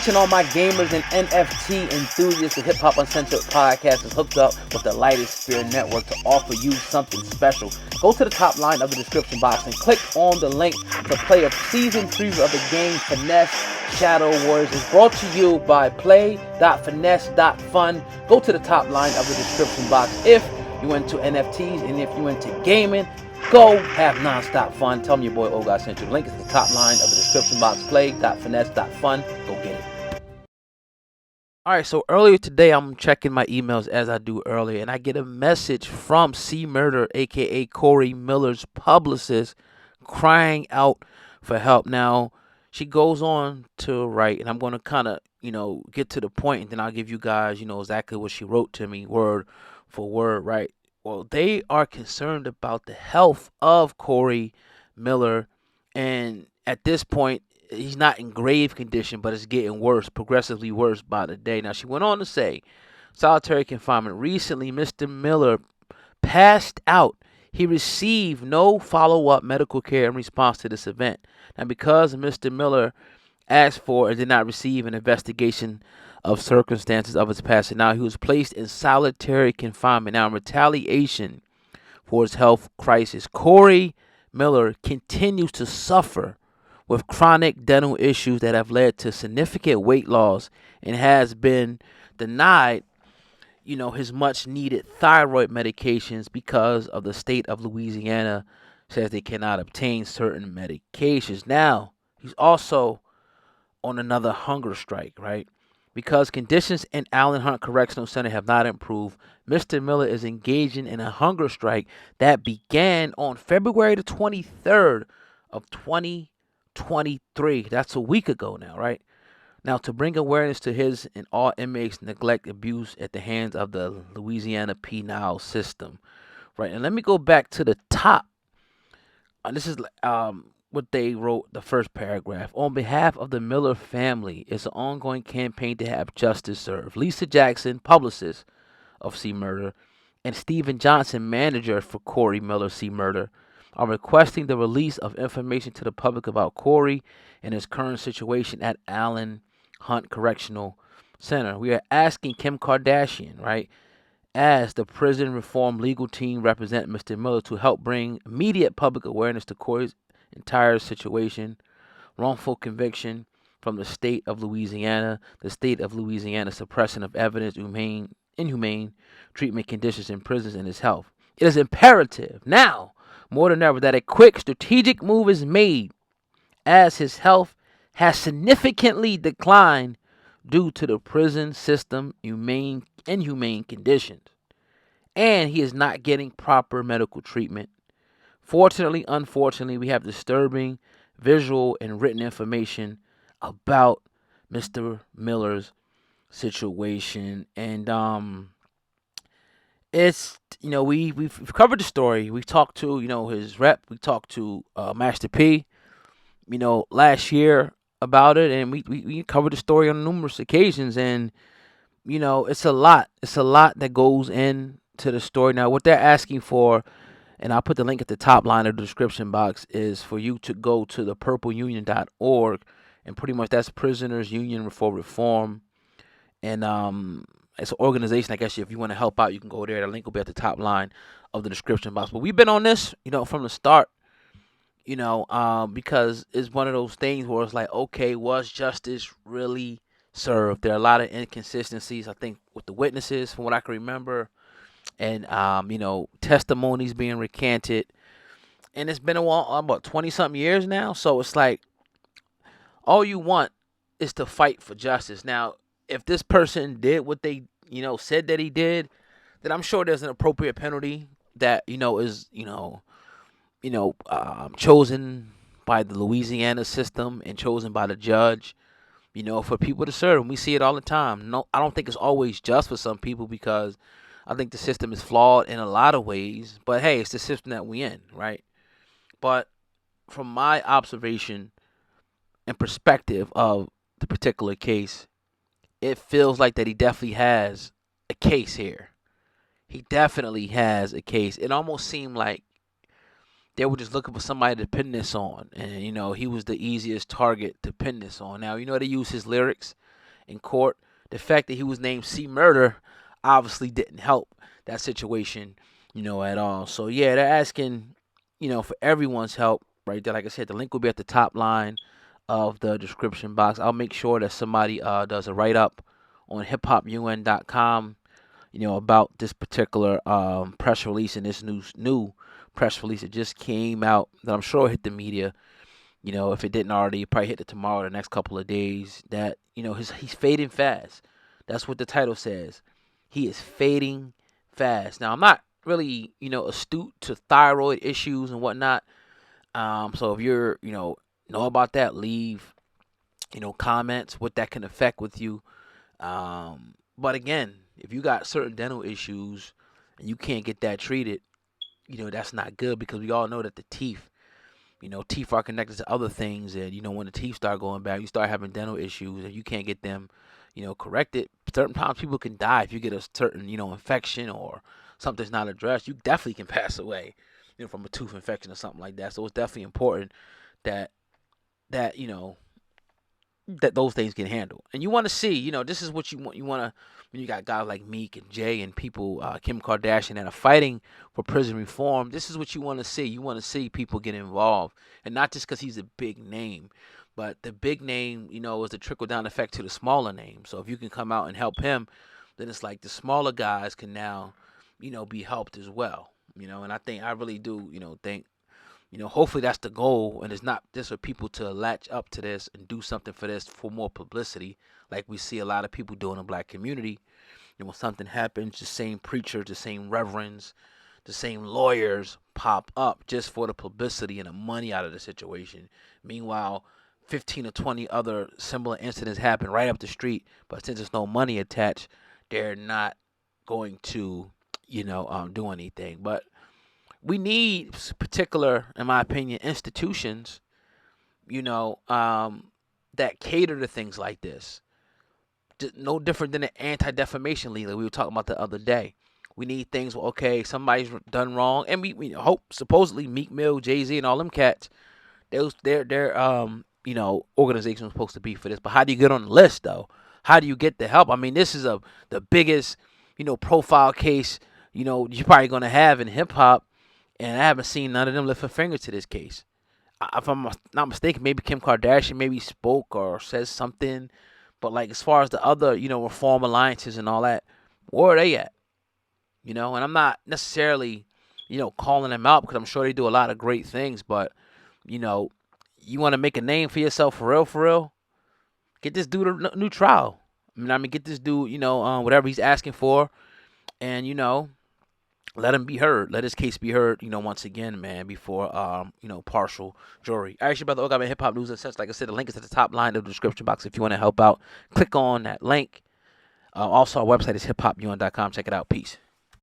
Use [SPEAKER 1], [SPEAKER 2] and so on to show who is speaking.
[SPEAKER 1] And all my gamers and NFT enthusiasts, the Hip Hop Uncensored podcast is hooked up with the Lightest Sphere Network to offer you something special. Go to the top line of the description box and click on the link to play a season preview of the game Finesse Shadow Warriors. It's brought to you by play.finesse.fun. Go to the top line of the description box if you're into NFTs and if you're into gaming. Go have nonstop fun. Tell me your boy Oga sent you. The link is at the top line of the description box. Play.finesse.fun. Go get it. Alright, so earlier today, I'm checking my emails as I do earlier, and I get a message from C Murder, aka Corey Miller's publicist, crying out for help. Now, she goes on to write, and I'm going to kind of, get to the point, and then I'll give you guys, exactly what she wrote to me, word for word, right? Well, they are concerned about the health of Corey Miller, and at this point, he's not in grave condition, but it's getting worse, progressively worse by the day. Now, she went on to say, solitary confinement. Recently, Mr. Miller passed out. He received no follow-up medical care in response to this event. Now, because Mr. Miller asked for and did not receive an investigation of circumstances of his passing, now he was placed in solitary confinement. Now, in retaliation for his health crisis, Corey Miller continues to suffer with chronic dental issues that have led to significant weight loss and has been denied, his much needed thyroid medications because of the state of Louisiana says they cannot obtain certain medications. Now, he's also on another hunger strike, right? Because conditions in Elayn Hunt Correctional Center have not improved, Mr. Miller is engaging in a hunger strike that began on February the 23rd of 2023. That's a week ago now, right? Now, to bring awareness to his and all inmates neglect abuse at the hands of the Louisiana penal system, right? And let me go back to the top. This is what they wrote, the first paragraph. On behalf of the Miller family, it's an ongoing campaign to have justice served. Lisa Jackson, publicist of C Murder, and Steven Johnson, manager for Corey Miller C Murder, are requesting the release of information to the public about Corey and his current situation at Elayn Hunt Correctional Center. We are asking Kim Kardashian, right, as the prison reform legal team represent Mr. Miller to help bring immediate public awareness to Corey's entire situation, wrongful conviction from the state of Louisiana, the state of Louisiana suppression of evidence, inhumane treatment conditions in prisons, and his health. It is imperative now, more than ever, that a quick strategic move is made as his health has significantly declined due to the prison system inhumane conditions, and he is not getting proper medical treatment. Fortunately, unfortunately, we have disturbing visual and written information about Mr. Miller's situation, and it's we've covered the story. We talked to his rep. We talked to Master P, last year about it, and we covered the story on numerous occasions, and it's a lot. It's a lot that goes into the story. Now, what they're asking for, and I'll put the link at the top line of the description box, is for you to go to the purpleunion.org, and pretty much that's Prisoners Union for Reform, and it's an organization. I guess if you want to help out, you can go there. The link will be at the top line of the description box. But we've been on this, from the start, because it's one of those things where it's like, okay, was justice really served? There are a lot of inconsistencies, I think, with the witnesses, from what I can remember, and testimonies being recanted, and it's been about 20-something years now. So it's like, all you want is to fight for justice. Now, if this person did what they said that he did, then I'm sure there's an appropriate penalty that is chosen by the Louisiana system and chosen by the judge, for people to serve. And we see it all the time. No, I don't think it's always just for some people, because I think the system is flawed in a lot of ways. But hey, it's the system that we in, right? But from my observation and perspective of the particular case, it feels like that he definitely has a case here. He definitely has a case. It almost seemed like they were just looking for somebody to pin this on. And, he was the easiest target to pin this on. Now, they use his lyrics in court. The fact that he was named C Murder obviously didn't help that situation, at all. So yeah, they're asking, for everyone's help right there. Like I said, the link will be at the top line of the description box. I'll make sure that somebody does a write up on hiphopun.com, about this particular press release and this new press release that just came out that I'm sure hit the media. If it didn't already, it probably hit it tomorrow, the next couple of days. That he's fading fast. That's what the title says. He is fading fast. Now I'm not really astute to thyroid issues and whatnot. So if you're know about that, leave comments what that can affect with you. But again, if you got certain dental issues and you can't get that treated, that's not good, because we all know that the teeth are connected to other things, and when the teeth start going bad, you start having dental issues, and you can't get them, corrected. Certain times people can die if you get a certain, infection or something's not addressed. You definitely can pass away, from a tooth infection or something like that. So it's definitely important that that those things get handled. And you want to see, this is what you want. You want to, when you got guys like Meek and Jay and people, Kim Kardashian, that are fighting for prison reform. This is what you want to see. You want to see people get involved, and not just because he's a big name, but the big name, is the trickle down effect to the smaller name. So if you can come out and help him, then it's like the smaller guys can now, be helped as well. And I really do, think. Hopefully that's the goal, and it's not just for people to latch up to this and do something for this for more publicity, like we see a lot of people do in the black community. When something happens, the same preachers, the same reverends, the same lawyers pop up just for the publicity and the money out of the situation. Meanwhile, 15 or 20 other similar incidents happen right up the street, but since there's no money attached, they're not going to, do anything. But we need particular, in my opinion, institutions, that cater to things like this. No different than the Anti-Defamation League that we were talking about the other day. We need things where, okay, somebody's done wrong, and we hope supposedly Meek Mill, Jay-Z, and all them cats, their organization was supposed to be for this. But how do you get on the list, though? How do you get the help? I mean, this is the biggest, profile case, you're probably going to have in hip hop. And I haven't seen none of them lift a finger to this case. If I'm not mistaken, maybe Kim Kardashian maybe spoke or says something. But like as far as the other, reform alliances and all that, where are they at? And I'm not necessarily, calling them out, because I'm sure they do a lot of great things. But, you want to make a name for yourself for real, get this dude a new trial. Get this dude, whatever he's asking for. And, let him be heard. Let his case be heard, once again, man, before, partial jury. Actually, brother, got my hip hop news and such. Like I said, the link is at the top line of the description box. If you want to help out, click on that link. Also, our website is hiphopun.com. Check it out. Peace.